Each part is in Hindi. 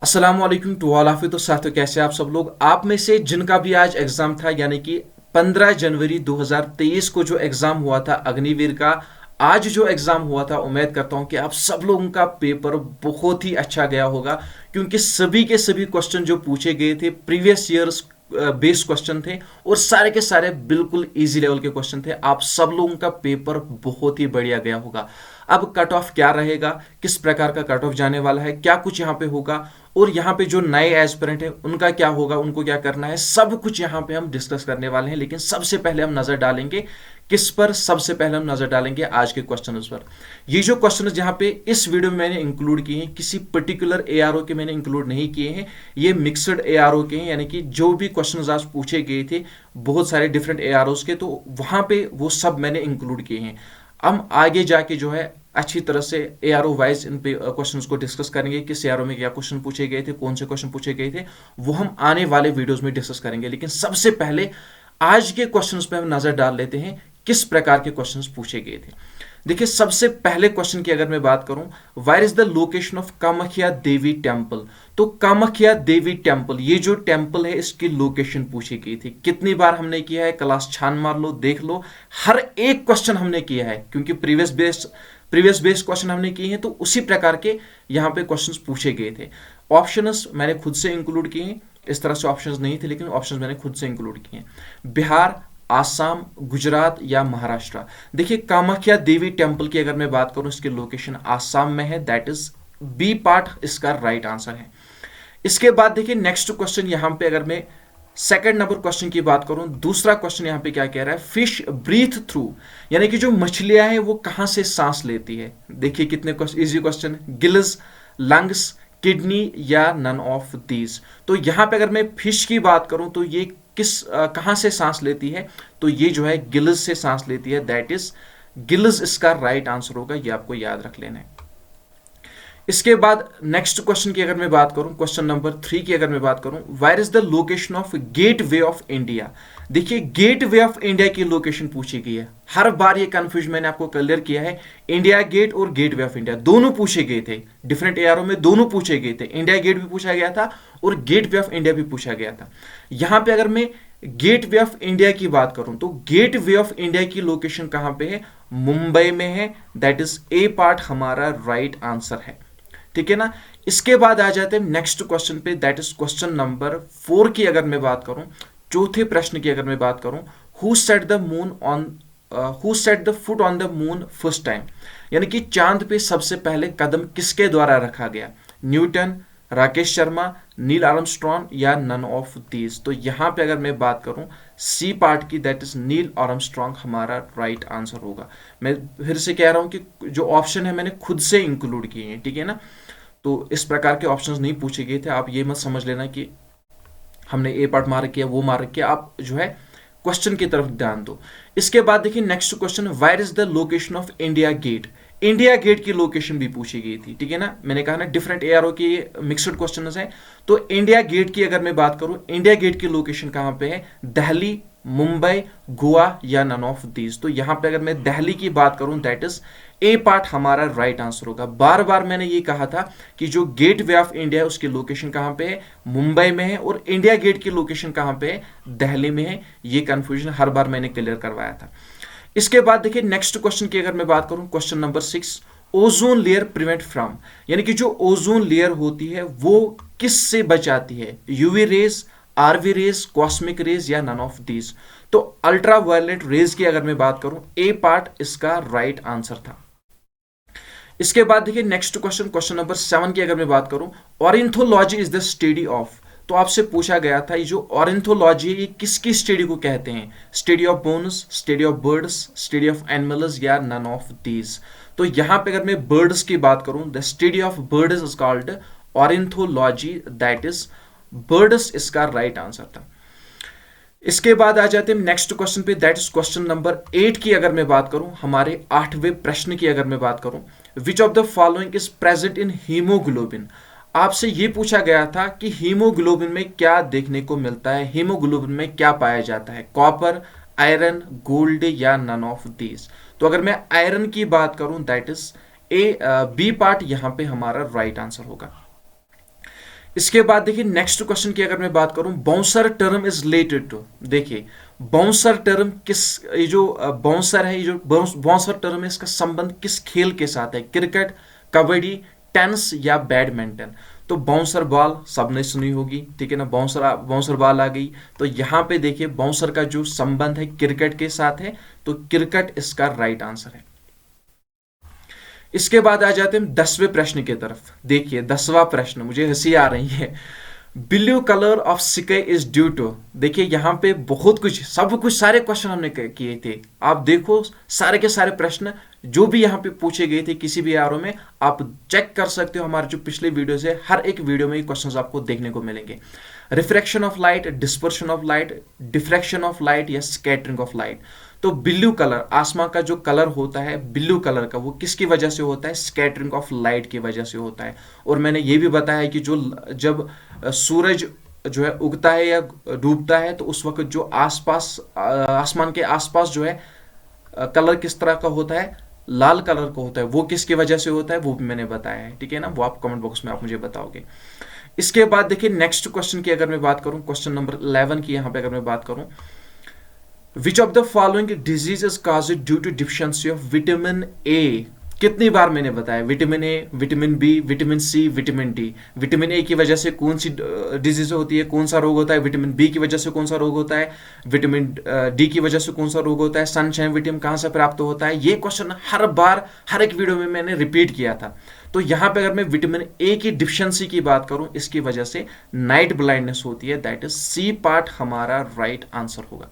अस्सलामुअलैकुम टू ऑल ऑफ यू। तो साथियों, कैसे आप सब लोग। आप में से जिनका भी आज एग्जाम था, यानी कि 15 जनवरी 2023 को जो एग्जाम हुआ था अग्निवीर का, आज जो एग्जाम हुआ था, उम्मीद करता हूं कि आप सब लोगों का पेपर बहुत ही अच्छा गया होगा, क्योंकि सभी के सभी क्वेश्चन जो पूछे गए थे प्रीवियस ईयर्स बेस्ड क्वेश्चन थे और सारे के सारे बिल्कुल इजी लेवल के क्वेश्चन थे। आप सब लोगों का पेपर बहुत ही बढ़िया गया होगा। अब कट ऑफ क्या रहेगा, किस प्रकार का कट ऑफ जाने वाला है, क्या कुछ यहाँ पे होगा, और यहाँ पे जो नए एस्पिरेंट है उनका क्या होगा, उनको क्या करना है, सब कुछ यहाँ पे हम डिस्कस करने वाले हैं। लेकिन सबसे पहले हम नजर डालेंगे किस पर, सबसे पहले हम नजर डालेंगे आज के क्वेश्चंस पर। ये जो क्वेश्चंस यहाँ पे इस वीडियो में मैंने इंक्लूड किए हैं, किसी पर्टिकुलर एआरओ के मैंने इंक्लूड नहीं किए हैं, ये मिक्सड एआरओ के हैं, यानी कि जो भी क्वेश्चंस आज पूछे गए थे बहुत सारे डिफरेंट एआरओस के, तो वहां पे वो सब मैंने इंक्लूड किए हैं। हम आगे जाके जो है अच्छी तरह से एआरओ वाइज इन पे क्वेश्चंस को डिस्कस करेंगे, किस एआरओ में क्या क्वेश्चन पूछे गए थे, कौन से क्वेश्चन पूछे गए थे, वो हम आने वाले वीडियोस में डिस्कस करेंगे। लेकिन सबसे पहले आज के क्वेश्चंस पे हम नजर डाल लेते हैं किस प्रकार के क्वेश्चंस पूछे गए थे। देखिए, सबसे पहले क्वेश्चन की अगर मैं बात करूं, where is the location of Kamakhya Devi temple. तो कामाख्या देवी टेम्पल, ये जो टेम्पल है इसकी लोकेशन पूछी गई थी। कितनी बार हमने किया है, क्लास छान मार लो, देख लो, हर एक क्वेश्चन हमने किया है, क्योंकि प्रीवियस बेस्ड क्वेश्चन हमने किए हैं, तो उसी प्रकार के यहाँ पे क्वेश्चंस पूछे गए थे। ऑप्शंस मैंने खुद से इंक्लूड किए हैं, इस तरह से ऑप्शंस नहीं थे, लेकिन ऑप्शंस मैंने खुद से इंक्लूड किए हैं। बिहार, आसाम, गुजरात या महाराष्ट्र। देखिए, कामाख्या देवी टेम्पल की अगर मैं बात करूं, इसकी लोकेशन आसाम में है, दैट इज बी पार्ट इसका राइट आंसर है। इसके बाद देखिए नेक्स्ट क्वेश्चन, यहां पे अगर मैं सेकंड नंबर क्वेश्चन की बात करूं, दूसरा क्वेश्चन यहां पे क्या कह रहा है, फिश ब्रीथ थ्रू, यानी कि जो मछलियां हैं वो कहां से सांस लेती है। देखिए कितने easy question, gills, lungs, kidney या नन ऑफ दीज। तो यहां पे अगर मैं फिश की बात करूं तो ये कहां से सांस लेती है, तो ये जो है गिल्स से सांस लेती है, दैट इज गिल्स इसका राइट आंसर होगा, ये आपको याद रख लेना है। इसके बाद नेक्स्ट क्वेश्चन की अगर मैं बात करूं, क्वेश्चन नंबर 3 की अगर मैं बात करूं, where is the location of gateway of India. देखिए, गेट वे ऑफ इंडिया की लोकेशन पूछी गई है। हर बार ये कंफ्यूज मैंने आपको क्लियर किया है, इंडिया गेट और गेट वे ऑफ इंडिया दोनों पूछे गए थे, डिफरेंट एआरओ में दोनों पूछे गए थे। इंडिया गेट भी पूछा गया था और गेट वे ऑफ इंडिया भी पूछा गया था। यहां पे अगर मैं गेट वे ऑफ इंडिया की बात करूं तो गेट वे ऑफ इंडिया की लोकेशन कहां पे है, मुंबई में है, दैट इज ए पार्ट हमारा राइट आंसर है। ठीक है ना। इसके बाद आ जाते हैं नेक्स्ट क्वेश्चन पे, दैट इज क्वेश्चन नंबर 4 की अगर मैं बात करूं, चौथे प्रश्न की अगर मैं बात करूं, who set the moon on who set the foot on the moon first time, यानी कि चांद पे सबसे पहले कदम किसके द्वारा रखा गया, Newton, Rakesh Sharma, Neil Armstrong या नन ऑफ दीज। तो यहां पे अगर मैं बात करूं सी पार्ट की, दैट इज नील आर्मस्ट्रॉन्ग हमारा राइट आंसर होगा। मैं फिर से कह रहा हूं कि जो ऑप्शन है मैंने खुद से इंक्लूड किए हैं, ठीक है ना। तो इस प्रकार के ऑप्शंस नहीं पूछे गए थे, आप ये मत समझ लेना कि हमने ए पार्ट मार्क किया, वो मार्क किया, आप जो है क्वेश्चन की तरफ ध्यान दो। इसके बाद देखिए next question, where is the location of India gate. India gate की लोकेशन भी पूछी गई थी, ठीक है ना। मैंने कहा ना डिफरेंट एआरओ की मिक्सड क्वेश्चन हैं, तो इंडिया गेट की अगर मैं बात करूं, इंडिया गेट की लोकेशन कहां पे है, दिल्ली, मुंबई, गोवा या नन ऑफ दीज। तो यहां पे अगर मैं दिल्ली की बात करूं, दैट इज ए पार्ट हमारा राइट आंसर होगा। बार बार मैंने ये कहा था कि जो गेट वे ऑफ इंडिया है उसकी लोकेशन कहां पे है, मुंबई में है, और इंडिया गेट की लोकेशन कहां पे है, दिल्ली में है। ये कंफ्यूजन हर बार मैंने क्लियर करवाया था। इसके बाद देखिए नेक्स्ट क्वेश्चन की अगर मैं बात करूं, question number 6, ozone layer prevent from, यानी कि जो ओजोन लेयर होती है वो किस से बचाती है, UV rays, RV rays, cosmic rays या नन ऑफ दीज। तो अल्ट्रा वायलेट रेज की अगर मैं बात करूं, ए पार्ट इसका राइट आंसर था। इसके बाद देखिए नेक्स्ट क्वेश्चन, क्वेश्चन नंबर 7 की अगर मैं बात करूं, ornithology is the study of. तो आपसे पूछा गया था ये जो ऑर्निथोलॉजी है ये किसकी स्टडी को कहते हैं, study of bones, study of birds, study of animals या नन ऑफ दीज। तो यहां पे अगर मैं बर्ड्स की बात करूं, the study of birds is called ornithology, that is birds इसका राइट आंसर था। इसके बाद आ जाते हैं नेक्स्ट क्वेश्चन पे, दैट इज क्वेश्चन नंबर 8 की अगर मैं बात करूं, हमारे 8वें प्रश्न की अगर मैं बात करूं, which of the following is present in haemoglobin. आपसे ये पूछा गया था कि हीमोग्लोबिन में क्या देखने को मिलता है, हीमोग्लोबिन में क्या पाया जाता है, कॉपर, आयरन, गोल्ड या नन ऑफ दीज। तो अगर मैं आयरन की बात करूं, दैट इज बी पार्ट यहां पे हमारा राइट आंसर होगा। इसके बाद देखिए नेक्स्ट क्वेश्चन की अगर मैं बात करूं, bouncer term is related to, देखिए बाउंसर टर्म किस, ये जो बाउंसर है, ये जो बाउंसर टर्म है, इसका संबंध किस खेल के साथ है? क्रिकेट, कबड्डी, टेनिस या बैडमिंटन? तो बाउंसर बॉल सबने सुनी होगी, ठीक है ना, बाउंसर बाउंसर बॉल आ गई। तो यहां पे देखिए बाउंसर का जो संबंध है क्रिकेट के साथ है, तो क्रिकेट इसका राइट आंसर है। इसके बाद आ जाते हैं 10वें प्रश्न की तरफ। देखिए 10वां प्रश्न, मुझे हंसी आ रही है। Blue colour of sky is due to, देखिए यहां पे बहुत कुछ, सब कुछ, सारे क्वेश्चन हमने किए थे। आप देखो सारे के सारे प्रश्न जो भी यहां पे पूछे गए थे किसी भी आरो में, आप चेक कर सकते हो। हमारे जो पिछले वीडियो है, हर एक वीडियो में ये क्वेश्चंस आपको देखने को मिलेंगे। Refraction of light, dispersion of light, diffraction of light या स्कैटरिंग ऑफ लाइट। तो ब्लू कलर, आसमान का जो कलर होता है ब्लू कलर का, वो किसकी वजह से होता है? स्कैटरिंग ऑफ लाइट की वजह से होता है। और मैंने ये भी बताया कि जो जब सूरज जो है उगता है या डूबता है, तो उस वक्त जो आसपास आसमान के आसपास जो है कलर किस तरह का होता है? लाल कलर का होता है। वो किसकी वजह से होता है वो भी मैंने बताया है, ठीक है ना, वो आप कमेंट बॉक्स में आप मुझे बताओगे। इसके बाद देखिए नेक्स्ट क्वेश्चन की अगर मैं बात करूं, क्वेश्चन नंबर 11 की यहां पे अगर मैं बात करूं, which of the following disease is caused due to deficiency of vitamin A? कितनी बार मैंने बताया, vitamin A, vitamin B, vitamin C, vitamin D. Vitamin A की वजह से कौन सी डिजीज होती है, कौन सा रोग होता है? विटामिन बी की वजह से कौन सा रोग होता है? विटामिन डी की वजह से कौन सा रोग होता है? सनशाइन विटामिन कहां से प्राप्त होता है? ये क्वेश्चन हर बार हर एक वीडियो में मैंने रिपीट किया था। तो यहां पे अगर मैं विटामिन ए की डिफिशियंसी की बात करूं, इसकी वजह से नाइट ब्लाइंडनेस होती है, दैट इज सी पार्ट हमारा राइट आंसर होगा।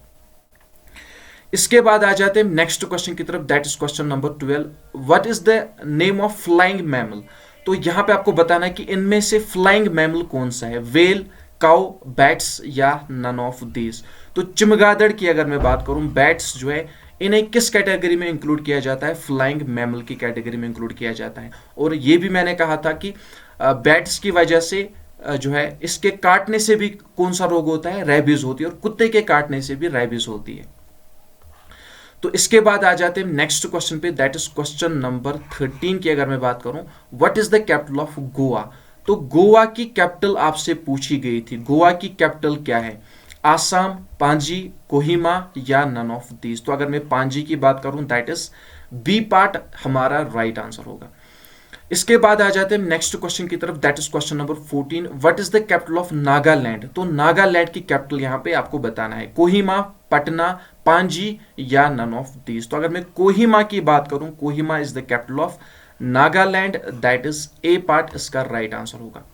इसके बाद आ जाते हैं नेक्स्ट क्वेश्चन की तरफ, that is question number 12। What is the name of flying mammal? तो यहां पे आपको बताना है कि इनमें से फ्लाइंग मैमल कौन सा है? वेल, काउ, बैट्स या नन ऑफ दीज? तो चमगादड़ की अगर मैं बात करूं, बैट्स जो है, इन्हें किस कैटेगरी में इंक्लूड किया जाता है? फ्लाइंग मैमल की कैटेगरी में इंक्लूड किया जाता है। और ये भी मैंने कहा था कि बैट्स की वजह से जो है, इसके काटने से भी कौन सा रोग होता है? रैबीज होती है। और कुत्ते के काटने से भी रैबीज होती है। तो इसके बाद आ जाते हैं नेक्स्ट क्वेश्चन पे, दैट इज क्वेश्चन नंबर 13 की अगर मैं बात करूं, what is the capital of Goa? तो गोवा की कैपिटल आपसे पूछी गई थी, गोवा की कैपिटल क्या है? आसाम, पांजी, कोहिमा या नन ऑफ दीज? तो अगर मैं पांजी की बात करूं, दैट इज बी पार्ट हमारा राइट आंसर होगा। इसके बाद आ जाते हैं नेक्स्ट क्वेश्चन की तरफ, that is question number 14। What is the capital of Nagaland? तो नागालैंड की कैपिटल यहां पे आपको बताना है, कोहिमा, पटना, पांजी या नन ऑफ दीज? तो अगर मैं कोहिमा की बात करूं, Kohima is the capital of Nagaland, that is a part इसका राइट आंसर होगा।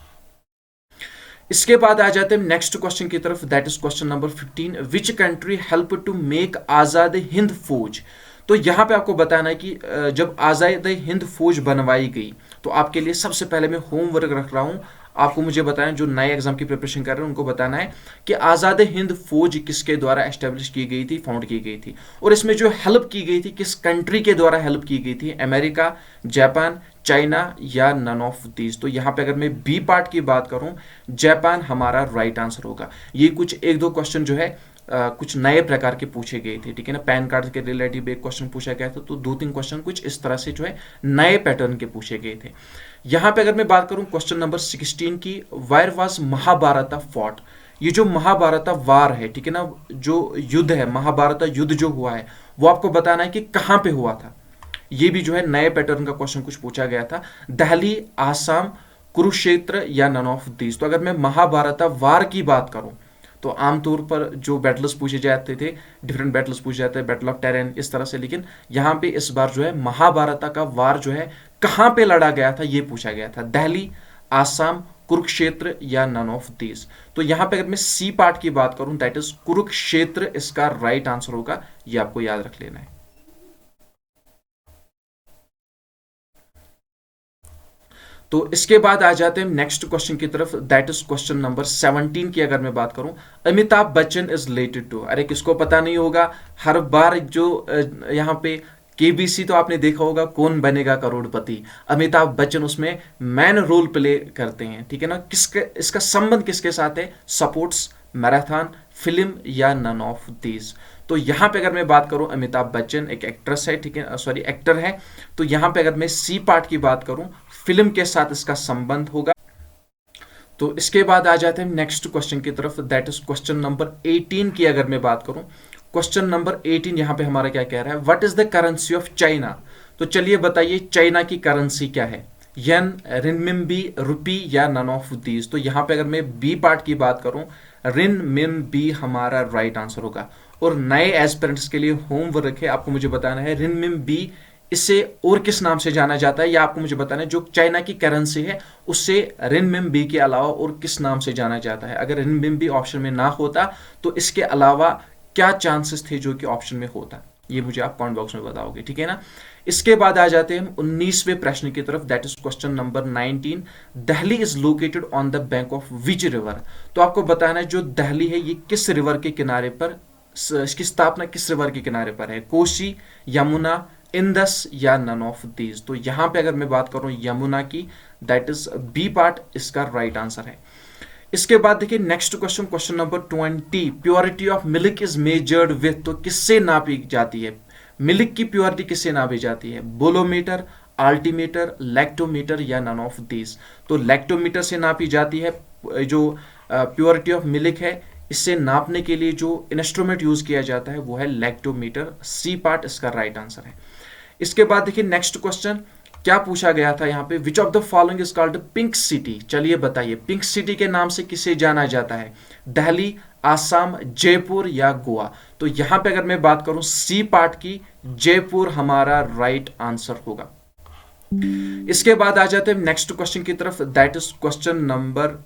इसके बाद आ जाते हैं नेक्स्ट क्वेश्चन की तरफ, that is question number 15। Which country help to make Azad Hind Fauj? तो यहां पे आपको बताना है कि जब आजाद हिंद फौज बनवाई गई, तो आपके लिए सबसे पहले मैं होमवर्क रख रहा हूं, आपको मुझे बताना, जो नए एग्जाम की प्रिपरेशन कर रहे हैं उनको बताना है कि आजाद हिंद फौज किसके द्वारा एस्टेब्लिश की गई थी, फाउंड की गई थी। और इसमें जो हेल्प की गई थी, किस कंट्री के द्वारा हेल्प की गई थी? अमेरिका, जापान, चाइना या नन ऑफ दीज? तो यहां पे अगर मैं बी पार्ट की बात करूं, जापान हमारा राइट आंसर होगा। ये कुछ एक दो क्वेश्चन जो है कुछ नए प्रकार के पूछे गए थे, ठीक है ना, पैन कार्ड के रिलेटिव एक क्वेश्चन पूछा गया था। तो 2-3 क्वेश्चन कुछ इस तरह से जो है नए पैटर्न के पूछे गए थे। यहां पे अगर मैं बात करूं क्वेश्चन नंबर 16 की, वेयर वाज महाभारत फॉट? ये जो महाभारत वार है, ठीक है ना, जो युद्ध है, महाभारत युद्ध जो हुआ है, वो आपको बताना है कि कहां पे हुआ था। ये भी जो है नए पैटर्न का क्वेश्चन कुछ पूछा गया था। दिल्ली, आसाम, कुरुक्षेत्र या नन ऑफ दीज? तो अगर मैं महाभारत वार की बात करूं, तो आमतौर पर जो बैटल्स पूछे जाते थे, डिफरेंट बैटल्स पूछे जाते हैं, बैटल ऑफ टेरेन इस तरह से, लेकिन यहां पे इस बार जो है महाभारत का वार जो है कहां पे लड़ा गया था ये पूछा गया था। दिल्ली, आसाम, कुरुक्षेत्र या नन ऑफ दीज? तो यहां पे अगर मैं सी पार्ट की बात करूं, दैट इज कुरुक्षेत्र इसका राइट आंसर होगा, ये आपको याद रख लेना है। तो इसके बाद आ जाते हैं नेक्स्ट क्वेश्चन की तरफ, दैट इज क्वेश्चन नंबर 17 की अगर मैं बात करूं, Amitabh Bachchan is related to? अरे किसको पता नहीं होगा, हर बार जो यहां पे केबीसी तो आपने देखा होगा, कौन बनेगा करोड़पति, अमिताभ बच्चन उसमें मैन रोल प्ले करते हैं, ठीक है ना। किसके, इसका संबंध किसके साथ है? स्पोर्ट्स, मैराथन, फिल्म या नन ऑफ दीज? तो यहां पे अगर मैं बात करूं, अमिताभ बच्चन एक एक्ट्रेस है, ठीक है, सॉरी एक्टर है। तो यहां पे अगर मैं सी पार्ट की बात करूं, फिल्म के साथ इसका संबंध होगा। तो इसके बाद आ जाते हैं नेक्स्ट क्वेश्चन की तरफ, दैट इज क्वेश्चन नंबर 18 की अगर मैं बात करूं। क्वेश्चन नंबर 18 यहाँ पे हमारा क्या कह रहा है, what is the currency of China. तो चलिए बताइए चाइना की करेंसी क्या है, यन, रिनमिनबी, रुपी या नन ऑफ दीज। तो यहाँ पे अगर मैं बी पार्ट की बात करूं, रिनमिनबी हमारा राइट आंसर होगा। और नए एस्पिरेंट्स के लिए होमवर्क है, आपको मुझे बताना है रिनमिनबी इसे और किस नाम से जाना जाता है, या आपको मुझे बताना है जो चाइना की करेंसी है उससे रिनमिनबी के अलावा और किस नाम से जाना जाता है। अगर रिनमिनबी ऑप्शन में ना होता तो इसके अलावा क्या चांसेस थे जो कि ऑप्शन में होता, ये मुझे आप कमेंट बॉक्स में बताओगे, ठीक है ना। इसके बाद आ जाते हैं हम 19वें प्रश्न की तरफ, that is question number 19। Delhi is located on the bank of which river. तो आपको बताना है जो दिल्ली है ये किस रिवर के किनारे पर, इसकी स्थापना किस रिवर के किनारे पर है, कोसी, यमुना, इंदस या नन ऑफ दीज। तो यहां पे अगर मैं बात करूं यमुना की, दैट इज बी पार्ट इसका राइट आंसर है। इसके बाद देखिए next question, question number 20, purity of milk is measured with. तो किससे नापी जाती है, मिल्क की प्योरिटी किससे नापी जाती है, बोलोमीटर, अल्टीमीटर, लैक्टोमीटर या नन ऑफ दीज। तो लैक्टोमीटर से नापी जाती है। जो प्योरिटी ऑफ मिल्क है इससे नापने के लिए जो इंस्ट्रूमेंट यूज किया जाता है वो है लैक्टोमीटर, सी पार्ट इसका राइट आंसर है। इसके बाद देखिए नेक्स्ट क्वेश्चन क्या पूछा गया था यहाँ पे, विच of the following is called pink city. चलिए बताइए पिंक सिटी के नाम से किसे जाना जाता है, दिल्ली, आसाम, जयपुर या गोवा। तो यहां पे अगर मैं बात करूं सी पार्ट की, जयपुर हमारा राइट आंसर होगा। इसके बाद आ जाते हैं नेक्स्ट क्वेश्चन की तरफ, दैट इज क्वेश्चन नंबर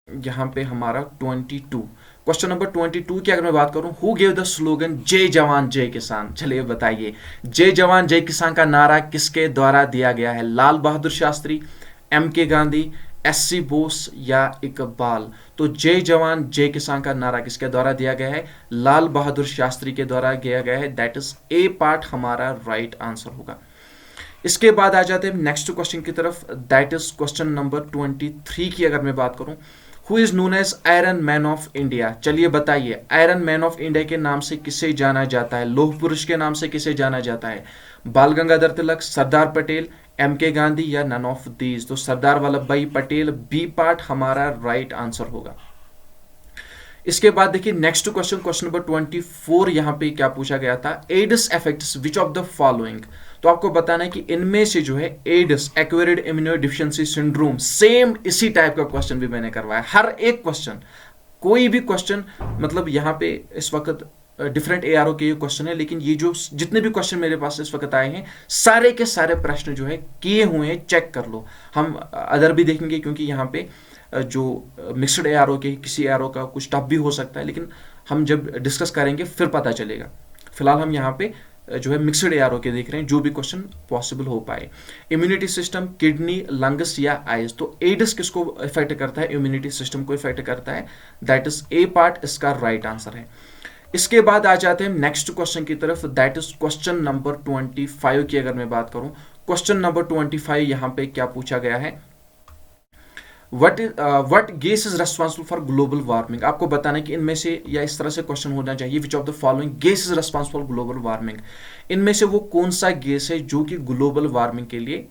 यहां पे हमारा 22। क्वेश्चन नंबर 22 की अगर मैं बात करूं, हु गेव द स्लोगन जय जवान जय किसान। चलिए बताइए जय जवान जय किसान का नारा किसके द्वारा दिया गया है, लाल बहादुर शास्त्री, एम के गांधी, एस सी बोस या इकबाल। तो जय जवान जय किसान का नारा किसके द्वारा दिया गया है, लाल बहादुर शास्त्री के द्वारा दिया गया है, दैट इज ए पार्ट हमारा राइट आंसर होगा। इसके बाद आ जाते हैं नेक्स्ट क्वेश्चन की तरफ, दैट इज क्वेश्चन नंबर 23 की अगर मैं बात करूं, who is known as iron man of India. चलिए बताइए आयरन मैन ऑफ इंडिया के नाम से किसे जाना जाता है, लौह पुरुष के नाम से किसे जाना जाता है, बाल गंगाधर तिलक, सरदार पटेल, एम के गांधी या नन ऑफ दीज। तो सरदार वल्लभ भाई पटेल, बी पार्ट हमारा राइट आंसर होगा। इसके बाद देखिए नेक्स्ट क्वेश्चन, क्वेश्चन नंबर 24 यहां पे क्या पूछा गया था, AIDS affects which of the following. तो आपको बताना है कि इनमें से जो है AIDS, acquired immunodeficiency syndrome, same इसी टाइप का क्वेश्चन भी मैंने करवाया। हर एक क्वेश्चन, कोई भी क्वेश्चन, मतलब यहाँ पे इस वक्त डिफरेंट एआरओ के क्वेश्चन है, लेकिन ये जो जितने भी क्वेश्चन मेरे पास इस वक्त आए हैं सारे के सारे प्रश्न जो है किए हुए हैं, चेक कर लो। हम अदर भी देखेंगे क्योंकि यहाँ पे जो मिक्सड एआरओ के किसी एआरओ का कुछ टफ भी हो सकता है, लेकिन हम जब डिस्कस करेंगे फिर पता चलेगा। फिलहाल हम यहाँ पे जो है मिक्सड एआरओ के देख रहे हैं, जो भी क्वेश्चन पॉसिबल हो पाए। इम्यूनिटी सिस्टम, किडनी, लंग्स या आइज। तो एड्स किसको इफेक्ट करता है, इम्यूनिटी सिस्टम को इफेक्ट करता है, दैट इज ए पार्ट इसका राइट आंसर है। इसके बाद आ जाते हैं नेक्स्ट क्वेश्चन की तरफ, दैट इज क्वेश्चन नंबर 25 की अगर मैं बात करूं, क्वेश्चन नंबर 25 यहां पे क्या पूछा गया है, what gas is responsible for global warming. आपको बताना है कि इनमें से, या इस तरह से क्वेश्चन होना चाहिए, विच of the following gas is responsible for global warming. इनमें से वो कौन सा गैस है जो कि ग्लोबल वार्मिंग के लिए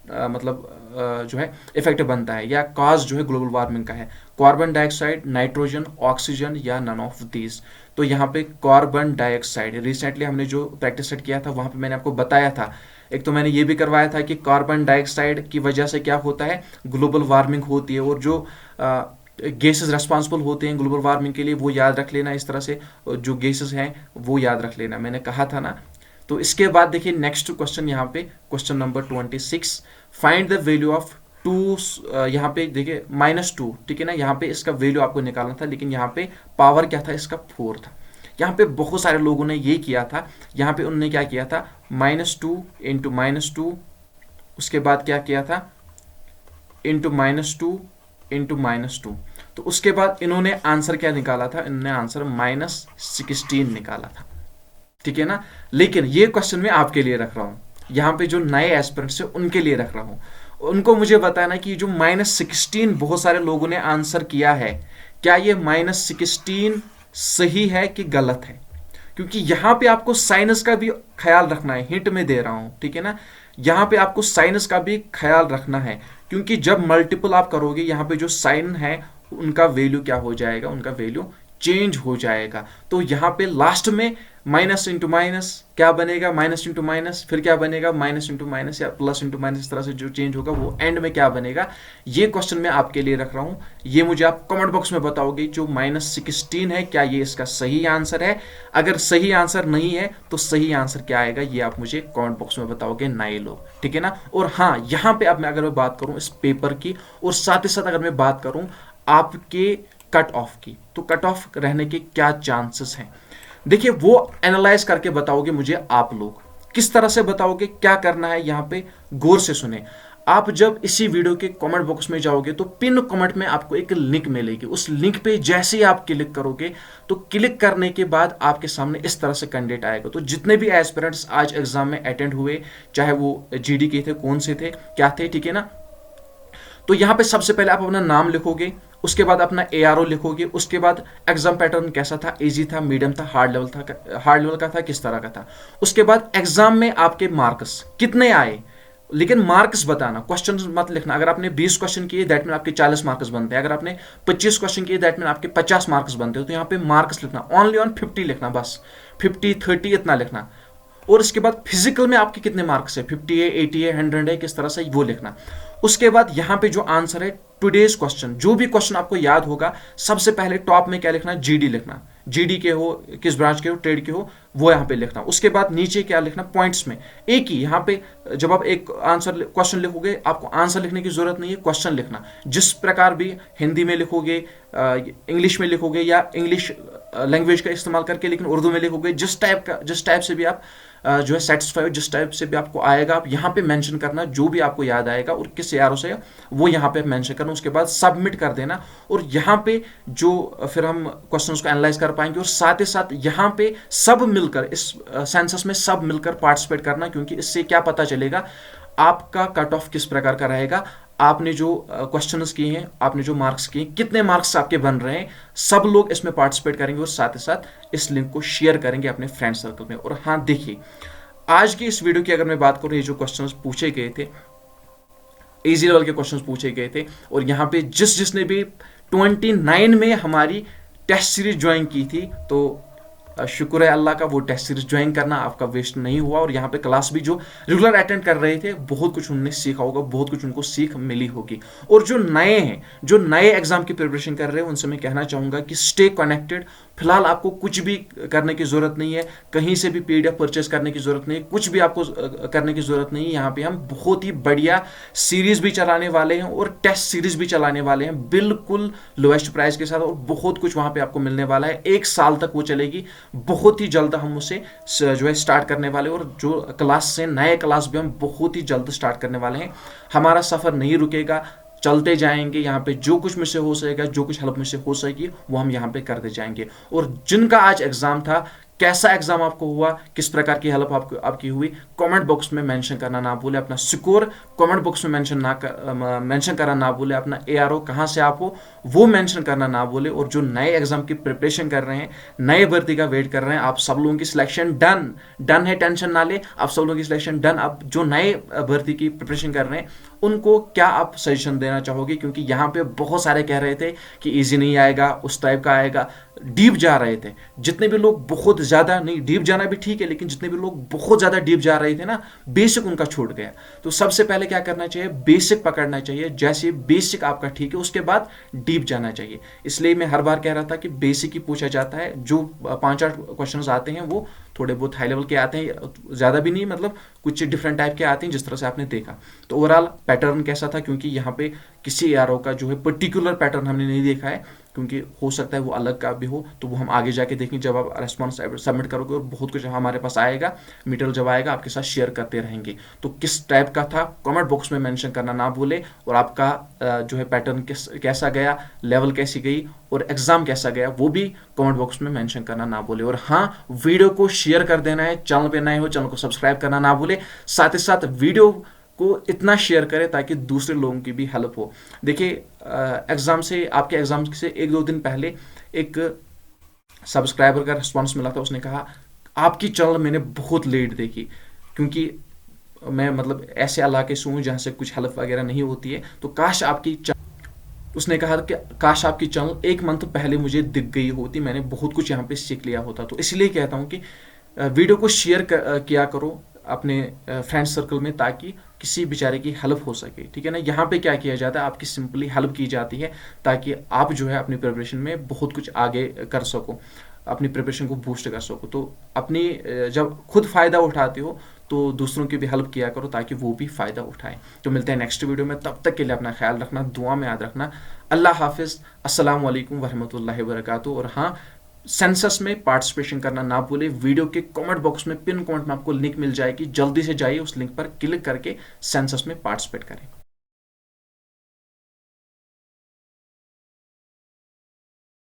जो है इफेक्ट बनता है, या काज जो है ग्लोबल वार्मिंग का है, कार्बन डाइऑक्साइड, नाइट्रोजन, ऑक्सीजन या नन ऑफ दीज। तो यहाँ पे कार्बन डाइऑक्साइड, रिसेंटली हमने जो प्रैक्टिस सेट किया था वहां पे मैंने आपको बताया था, एक तो मैंने ये भी करवाया था कि कार्बन डाइऑक्साइड की वजह से क्या होता है, ग्लोबल वार्मिंग होती है, और जो गैसेस रेस्पॉन्सिबल होते हैं ग्लोबल वार्मिंग के लिए वो याद रख लेना, इस तरह से जो गैसेस हैं वो याद रख लेना, मैंने कहा था ना। तो इसके बाद देखिए नेक्स्ट क्वेश्चन यहाँ पे question number 26, find the value of 2, यहाँ पे देखिए -2, ठीक है ना, यहाँ पे इसका वैल्यू आपको निकालना था, लेकिन यहाँ पे पावर क्या था इसका 4 था। यहाँ पे बहुत सारे लोगों ने ये किया था, यहाँ पे उन्होंने क्या किया था, -2 इंटू -2, उसके बाद क्या किया था, इंटू -2 इंटू -2। तो उसके बाद इन्होंने आंसर क्या निकाला था, इन्होंने आंसर -16 निकाला था, ठीक है ना। लेकिन ये क्वेश्चन मैं आपके लिए रख रहा हूं, यहाँ पे जो नए एस्पिरेंट्स है उनके लिए रख रहा हूं, उनको मुझे बताना कि जो -16 बहुत सारे लोगों ने आंसर किया है, क्या ये -16 सही है कि गलत है, क्योंकि यहां पे आपको साइनस का भी ख्याल रखना है, हिंट में दे रहा हूं, ठीक है ना। यहाँ पे आपको साइनस का भी ख्याल रखना है, क्योंकि जब मल्टीपल आप करोगे यहाँ पे जो साइन है उनका वैल्यू क्या हो जाएगा, उनका वैल्यू चेंज हो जाएगा। तो यहाँ पे लास्ट में माइनस इंटू माइनस क्या बनेगा, माइनस इंटू माइनस, फिर क्या बनेगा, माइनस इंटू माइनस या प्लस इंटू माइनस, इस तरह से जो चेंज होगा वो एंड में क्या बनेगा। ये क्वेश्चन मैं आपके लिए रख रहा हूँ, ये मुझे आप कमेंट बॉक्स में बताओगे जो -16 है क्या ये इसका सही आंसर है। अगर सही आंसर नहीं है तो सही आंसर क्या आएगा ये आप मुझे कमेंट बॉक्स में बताओगे नए लोग, ठीक है ना। और हाँ, यहाँ पे अब मैं अगर मैं बात करूँ इस पेपर की, और साथ ही साथ अगर मैं बात करूँ आपके कट ऑफ की, तो कट ऑफ रहने के क्या चांसेस हैं, देखिए वो एनालाइज करके बताओगे मुझे आप लोग। किस तरह से बताओगे, क्या करना है, यहाँ पे गौर से सुने। आप जब इसी वीडियो के कमेंट बॉक्स में जाओगे तो पिन कमेंट में आपको एक लिंक मिलेगी, उस लिंक पे जैसे ही आप क्लिक करोगे तो क्लिक करने के बाद आपके सामने इस तरह से कैंडिडेट आएगा। तो जितने भी एस्पिरेंट्स आज एग्जाम में अटेंड हुए, चाहे वो जीडी के थे, कौन से थे, क्या थे, ठीक है ना। तो यहाँ पे सबसे पहले आप अपना नाम लिखोगे, उसके बाद अपना एआरओ लिखोगे, उसके बाद एग्जाम पैटर्न कैसा था, इजी था, मीडियम था, हार्ड लेवल का था, किस तरह का था। उसके बाद एग्जाम में आपके मार्क्स कितने आए, लेकिन मार्क्स बताना, क्वेश्चन मत लिखना। अगर आपने 20 क्वेश्चन किए दैट में आपके 40 मार्क्स बनते हैं, अगर आपने 25 क्वेश्चन किए दैट में आपके 50 मार्क्स बनते हो। तो यहाँ पे मार्क्स लिखना, ओनली ऑन 50 लिखना, बस 50 30 इतना लिखना। और इसके बाद फिजिकल में आपके कितने मार्क्स है, 50 है, 80 है, 100 है, किस तरह से वो लिखना। उसके बाद यहाँ पे जो आंसर है टुडेज क्वेश्चन, जो भी क्वेश्चन आपको याद होगा, सबसे पहले टॉप में क्या लिखना, जीडी लिखना, जीडी के हो, किस ब्रांच के हो, ट्रेड के हो, वो यहाँ पे लिखना। उसके बाद नीचे क्या लिखना, पॉइंट्स में एक ही, यहाँ पे जब आप एक आंसर क्वेश्चन लिखोगे आपको आंसर लिखने की जरूरत नहीं है, क्वेश्चन लिखना। जिस प्रकार भी हिंदी में लिखोगे, इंग्लिश में लिखोगे, या इंग्लिश लैंग्वेज का इस्तेमाल करके लेकिन उर्दू में लिखोगे, जिस टाइप से भी आप जो है सेटिस्फाई हो, जिस टाइप से भी आपको आएगा, आप यहाँ पे मेंशन करना जो भी आपको याद आएगा और किस यारों से वो यहाँ पे मेंशन करना। उसके बाद सबमिट कर देना, और यहाँ पे जो फिर हम क्वेश्चंस को एनालाइज कर पाएंगे। और साथ ही साथ यहाँ पे सब मिलकर, इस सेंसस में सब मिलकर पार्टिसिपेट करना, क्योंकि इससे क्या पता चलेगा आपका कट ऑफ किस प्रकार का रहेगा, आपने जो क्वेश्चंस किए हैं, आपने जो मार्क्स किए, कितने मार्क्स आपके बन रहे हैं। सब लोग इसमें पार्टिसिपेट करेंगे और साथ ही साथ इस लिंक को शेयर करेंगे अपने फ्रेंड सर्कल में। और हाँ देखिए, आज की इस वीडियो की अगर मैं बात करूं, ये जो क्वेश्चंस पूछे गए थे, इजी लेवल के क्वेश्चंस पूछे गए थे, और यहाँ पे जिसने भी 29 में हमारी टेस्ट सीरीज ज्वाइन की थी, तो शुक्र है अल्लाह का, वो टेस्ट सीरीज ज्वाइन करना आपका वेस्ट नहीं हुआ। और यहाँ पे क्लास भी जो रेगुलर अटेंड कर रहे थे, बहुत कुछ उन्होंने सीखा होगा, बहुत कुछ उनको सीख मिली होगी। और जो नए हैं, जो नए एग्जाम की प्रिपरेशन कर रहे हैं, उनसे मैं कहना चाहूँगा कि स्टे कनेक्टेड। फिलहाल आपको कुछ भी करने की ज़रूरत नहीं है, कहीं से भी PDF परचेस करने की ज़रूरत नहीं है, कुछ भी आपको करने की ज़रूरत नहीं है। यहाँ पे हम बहुत ही बढ़िया सीरीज़ भी चलाने वाले हैं और टेस्ट सीरीज़ भी चलाने वाले हैं, बिल्कुल लोएस्ट प्राइस के साथ, और बहुत कुछ वहाँ पे आपको मिलने वाला है। 1 साल तक वो चलेगी, बहुत ही जल्द हम उसे जो है स्टार्ट करने वाले, और जो क्लास से नए क्लास भी हम बहुत ही जल्द स्टार्ट करने वाले हैं। हमारा सफ़र नहीं रुकेगा, चलते जाएंगे। यहाँ पे जो कुछ मुझसे हो सकेगा, जो कुछ हेल्प मुझसे हो सकेगी, वो हम यहाँ पे करते जाएंगे। और जिनका आज एग्जाम था, कैसा एग्जाम आपको हुआ, किस प्रकार की हेल्प आपकी हुई, कमेंट बॉक्स में मेंशन करना ना भूले। अपना स्कोर कमेंट बॉक्स में मेंशन करना ना भूले। अपना ARO कहाँ से आप हो वो मेंशन करना ना भूले। और जो नए एग्जाम की प्रिपरेशन कर रहे हैं, नए भर्ती का वेट कर रहे हैं, आप सब लोगों की सिलेक्शन डन है, टेंशन ना ले, आप सब लोगों की सिलेक्शन डन। आप जो नए भर्ती की प्रिपरेशन कर रहे हैं उनको क्या आप सजेशन देना चाहोगे, क्योंकि यहाँ पे बहुत सारे कह रहे थे कि इजी नहीं आएगा, उस टाइप का आएगा, डीप जा रहे थे। जितने भी लोग बहुत ज़्यादा नहीं, डीप जाना भी ठीक है, लेकिन जितने भी लोग बहुत ज़्यादा डीप जा रहे थे ना, बेसिक उनका छूट गया। तो सबसे पहले क्या करना चाहिए, बेसिक पकड़ना चाहिए। जैसे बेसिक आपका ठीक है, उसके बाद डीप जाना चाहिए। इसलिए मैं हर बार कह रहा था कि बेसिक ही पूछा जाता है। जो 5-8 क्वेश्चन आते हैं वो थोड़े बहुत हाई लेवल के आते हैं, ज़्यादा भी नहीं, मतलब कुछ डिफरेंट टाइप के आते हैं, जिस तरह से आपने देखा। तो ओवरऑल पैटर्न कैसा था, क्योंकि यहाँ पे किसी ARO का जो है पर्टिकुलर पैटर्न हमने नहीं देखा है, क्योंकि हो सकता है वो अलग का भी हो, तो वो हम आगे जाके देखेंगे जब आप रेस्पॉन्स सबमिट करोगे, और बहुत कुछ हमारे पास आएगा, मटेरियल जब आएगा आपके साथ शेयर करते रहेंगे। तो किस टाइप का था कमेंट बॉक्स में मेंशन करना ना भूले, और आपका जो है पैटर्न कैसा गया, लेवल कैसी गई, और एग्जाम कैसा गया, वो भी कमेंट बॉक्स में मेंशन करना ना भूले। और हाँ, वीडियो को शेयर कर देना है, चैनल पे नए हो चैनल को सब्सक्राइब करना ना भूले। साथ ही साथ वीडियो को इतना शेयर करें ताकि दूसरे लोगों की भी हेल्प हो। देखिए, एग्जाम से, आपके एग्जाम से 1-2 दिन पहले एक सब्सक्राइबर का रिस्पॉन्स मिला था। उसने कहा आपकी चैनल मैंने बहुत लेट देखी, क्योंकि मैं मतलब ऐसे इलाके से हूँ जहाँ से कुछ हेल्प वगैरह नहीं होती है, तो काश आपकी उसने कहा कि काश आपकी चैनल 1 मंथ पहले मुझे दिख गई होती, मैंने बहुत कुछ यहाँ पे सीख लिया होता। तो इसलिए कहता हूँ कि वीडियो को शेयर किया करो अपने फ्रेंड सर्कल में, ताकि किसी बेचारे की हेल्प हो सके, ठीक है ना। यहाँ पे क्या किया जाता है, आपकी सिंपली हेल्प की जाती है ताकि आप जो है अपनी प्रिपरेशन में बहुत कुछ आगे कर सको, अपनी प्रिपरेशन को बूस्ट कर सको। तो अपनी जब खुद फ़ायदा उठाते हो तो दूसरों की भी हेल्प किया करो ताकि वो भी फ़ायदा उठाएं। तो मिलते हैं नेक्स्ट वीडियो में, तब तक के लिए अपना ख्याल रखना, दुआ में याद रखना। अल्लाह हाफिज़, अस्सलाम वालेकुम वरहमतुल्लाहि वबरकातुहू। और हाँ, सेंसस में पार्टिसिपेशन करना ना भूले। वीडियो के कमेंट बॉक्स में पिन कमेंट में आपको लिंक मिल जाएगी, जल्दी से जाइए उस लिंक पर क्लिक करके सेंसस में पार्टिसिपेट करें।